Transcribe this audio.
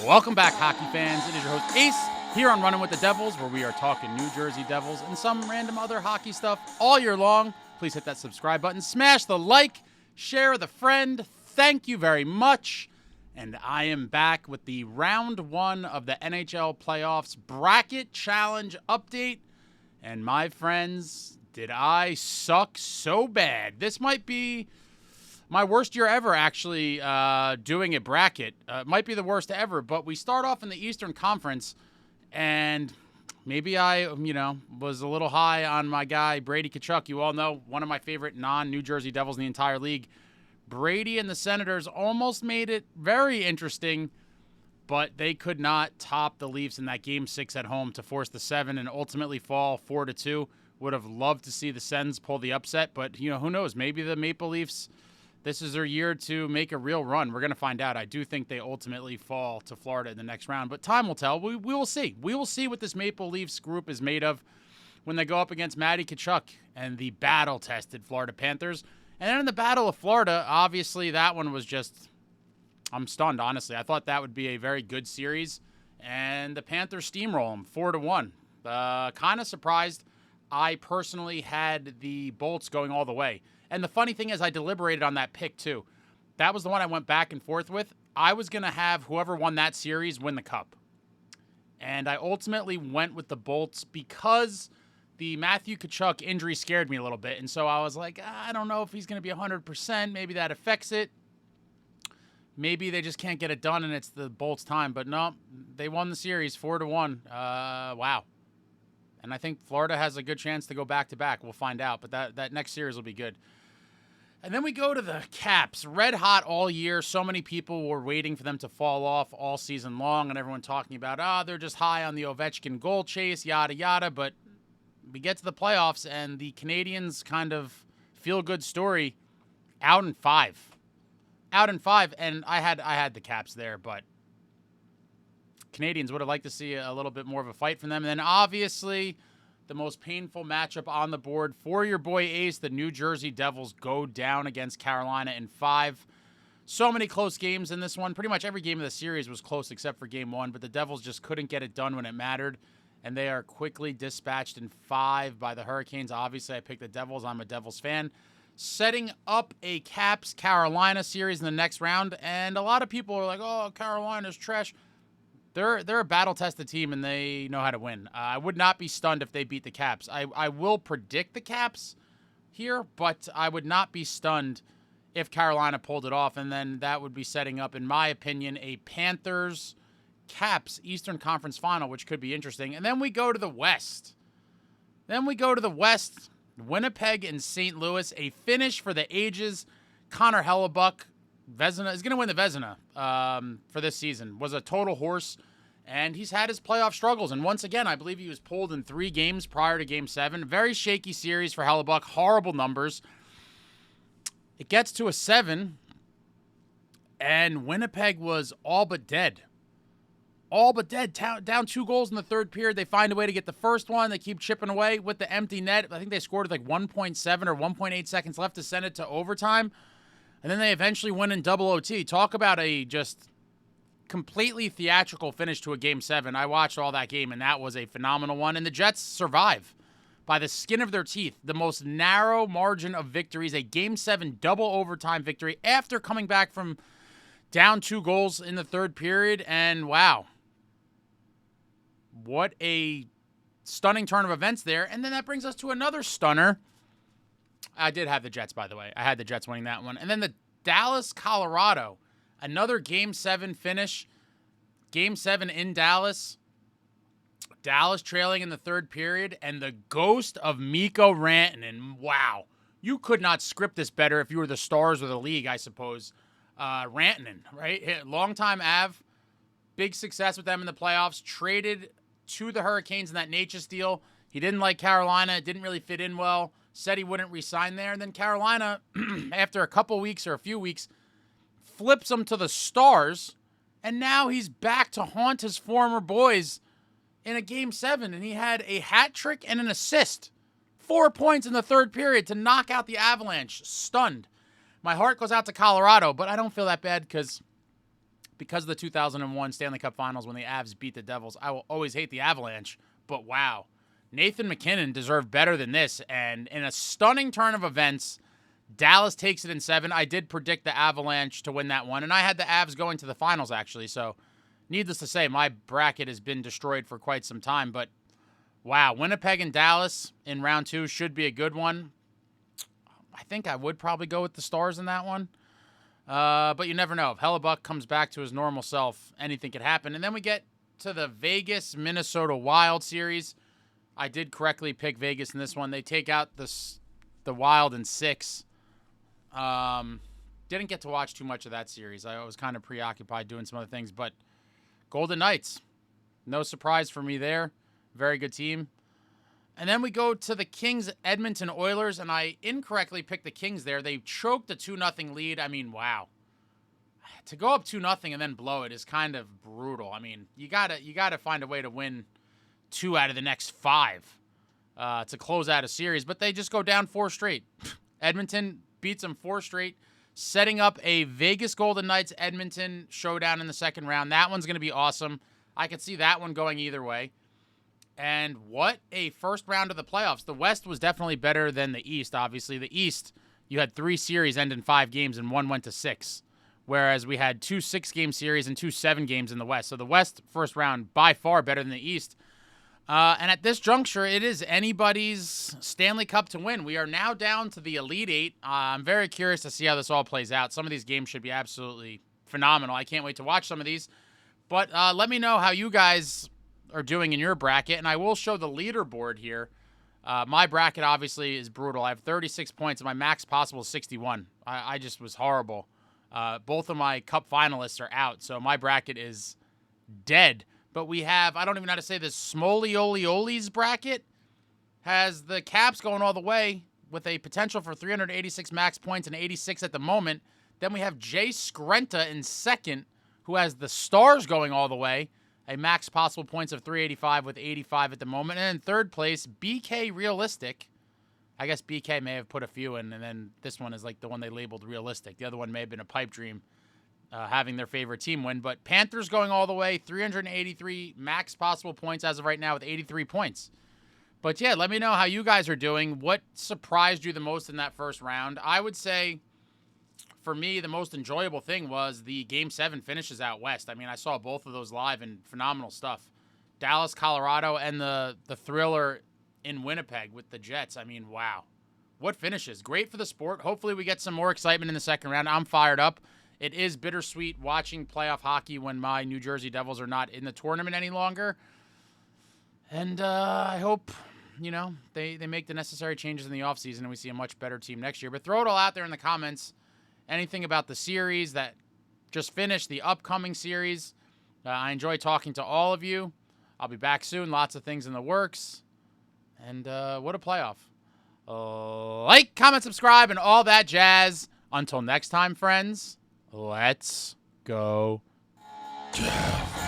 Welcome back, hockey fans. It is your host, Ace, here on Running with the Devils, where we are talking New Jersey Devils and some random other hockey stuff all year long. Please hit that subscribe button, smash the like, share with a friend. Thank you very much. And I am back with the round one of the NHL Playoffs Bracket Challenge update. And my friends, did I suck so bad? This might be my worst year ever, actually, doing a bracket. It might be the worst ever, but we start off in the Eastern Conference, and maybe I, was a little high on my guy, Brady Tkachuk. You all know, one of my favorite non-New Jersey Devils in the entire league. Brady and the Senators almost made it very interesting, but they could not top the Leafs in that Game 6 at home to force the 7 and ultimately fall 4-2. Would have loved to see the Sens pull the upset, but, who knows? Maybe the Maple Leafs, this is their year to make a real run. We're going to find out. I do think they ultimately fall to Florida in the next round, but time will tell. We will see. We will see what this Maple Leafs group is made of when they go up against Matty Tkachuk and the battle-tested Florida Panthers. And then in the Battle of Florida, obviously that one was just, I'm stunned, honestly. I thought that would be a very good series, and the Panthers steamroll them 4-1. Kind of surprised. I personally had the Bolts going all the way. And the funny thing is I deliberated on that pick, too. That was the one I went back and forth with. I was going to have whoever won that series win the cup. And I ultimately went with the Bolts because the Matthew Tkachuk injury scared me a little bit. And so I was like, I don't know if he's going to be 100%. Maybe that affects it. Maybe they just can't get it done and it's the Bolts' time. But no, they won the series 4-1. Wow. And I think Florida has a good chance to go back-to-back. We'll find out. But that next series will be good. And then we go to the Caps. Red hot all year. So many people were waiting for them to fall off all season long. And everyone talking about, they're just high on the Ovechkin goal chase, yada, yada. But we get to the playoffs, and the Canadians kind of feel-good story out in 5. Out in 5, and I had the Caps there, but Canadians would have liked to see a little bit more of a fight from them. And then, obviously, the most painful matchup on the board for your boy Ace, the New Jersey Devils go down against Carolina in 5. So many close games in this one. Pretty much every game of the series was close except for Game 1, but the Devils just couldn't get it done when it mattered, and they are quickly dispatched in 5 by the Hurricanes. Obviously, I picked the Devils. I'm a Devils fan. Setting up a Caps-Carolina series in the next round, and a lot of people are like, oh, Carolina's trash. They're a battle-tested team, and they know how to win. I would not be stunned if they beat the Caps. I will predict the Caps here, but I would not be stunned if Carolina pulled it off, and then that would be setting up, in my opinion, a Panthers-Caps Eastern Conference Final, which could be interesting. And then we go to the West. Winnipeg and St. Louis, a finish for the ages. Connor Hellebuck, Vezina, is going to win the Vezina for this season. Was a total horse, and he's had his playoff struggles. And once again, I believe he was pulled in 3 games prior to Game 7. Very shaky series for Hellebuck. Horrible numbers. It gets to a 7, and Winnipeg was all but dead. Down 2 goals in the third period. They find a way to get the first one. They keep chipping away with the empty net. I think they scored with like 1.7 or 1.8 seconds left to send it to overtime. And then they eventually win in double OT. Talk about a just completely theatrical finish to a Game 7. I watched all that game, and that was a phenomenal one. And the Jets survive by the skin of their teeth. The most narrow margin of victories, a Game 7 double overtime victory after coming back from down 2 goals in the third period. And wow, what a stunning turn of events there. And then that brings us to another stunner. I did have the Jets, by the way. I had the Jets winning that one. And then the Dallas, Colorado, another Game 7 finish. Game 7 in Dallas. Dallas trailing in the third period. And the ghost of Mikko Rantanen. Wow. You could not script this better if you were the stars of the league, I suppose. Rantanen, right? Longtime Av. Big success with them in the playoffs. Traded to the Hurricanes in that Natchez deal. He didn't like Carolina. It didn't really fit in well. Said he wouldn't re-sign there. And then Carolina, after a couple weeks or a few weeks, flips him to the Stars. And now he's back to haunt his former boys in a Game 7. And he had a hat trick and an assist. 4 points in the third period to knock out the Avalanche. Stunned. My heart goes out to Colorado, but I don't feel that bad because because of the 2001 Stanley Cup Finals when the Avs beat the Devils, I will always hate the Avalanche. But wow, Nathan MacKinnon deserved better than this. And in a stunning turn of events, Dallas takes it in 7. I did predict the Avalanche to win that one, and I had the Avs going to the finals, actually. So needless to say, my bracket has been destroyed for quite some time. But wow, Winnipeg and Dallas in round 2 should be a good one. I think I would probably go with the Stars in that one. But you never know. If Hellebuck comes back to his normal self, anything could happen. And then we get to the Vegas-Minnesota Wild series. I did correctly pick Vegas in this one. They take out the Wild in 6. Didn't get to watch too much of that series. I was kind of preoccupied doing some other things. But Golden Knights, no surprise for me there. Very good team. And then we go to the Kings Edmonton Oilers, and I incorrectly picked the Kings there. They choked a 2-0 lead. I mean, wow. To go up 2-0 and then blow it is kind of brutal. I mean, you gotta find a way to win 2 out of the next 5 to close out a series, but they just go down 4 straight. Edmonton beats them 4 straight, setting up a Vegas Golden Knights Edmonton showdown in the second round. That one's going to be awesome. I could see that one going either way. And what a first round of the playoffs. The West was definitely better than the East, obviously. The East, you had 3 series end in 5 games, and 1 went to 6. Whereas we had 2 6-game series and 2 7-games in the West. So the West first round, by far better than the East. And at this juncture, it is anybody's Stanley Cup to win. We are now down to the Elite 8. I'm very curious to see how this all plays out. Some of these games should be absolutely phenomenal. I can't wait to watch some of these. But let me know how you guys are doing in your bracket, and I will show the leaderboard here. My bracket obviously is brutal. I have 36 points, and my max possible is 61. I just was horrible. Both of my cup finalists are out, so my bracket is dead. But we have, I don't even know how to say this, Smoliolioli's bracket has the Caps going all the way with a potential for 386 max points and 86 at the moment. Then we have Jay Skrenta in second, who has the Stars going all the way. A max possible points of 385 with 85 at the moment. And in third place, BK Realistic. I guess BK may have put a few in, and then this one is like the one they labeled Realistic. The other one may have been a pipe dream, having their favorite team win. But Panthers going all the way, 383 max possible points as of right now with 83 points. But yeah, let me know how you guys are doing. What surprised you the most in that first round? I would say, for me, the most enjoyable thing was the Game 7 finishes out west. I mean, I saw both of those live and phenomenal stuff. Dallas, Colorado, and the thriller in Winnipeg with the Jets. I mean, wow. What finishes. Great for the sport. Hopefully we get some more excitement in the second round. I'm fired up. It is bittersweet watching playoff hockey when my New Jersey Devils are not in the tournament any longer. And I hope, they make the necessary changes in the offseason and we see a much better team next year. But throw it all out there in the comments. Anything about the series that just finished, the upcoming series. I enjoy talking to all of you. I'll be back soon. Lots of things in the works. And what a playoff. Like, comment, subscribe, and all that jazz. Until next time, friends, let's go Devils.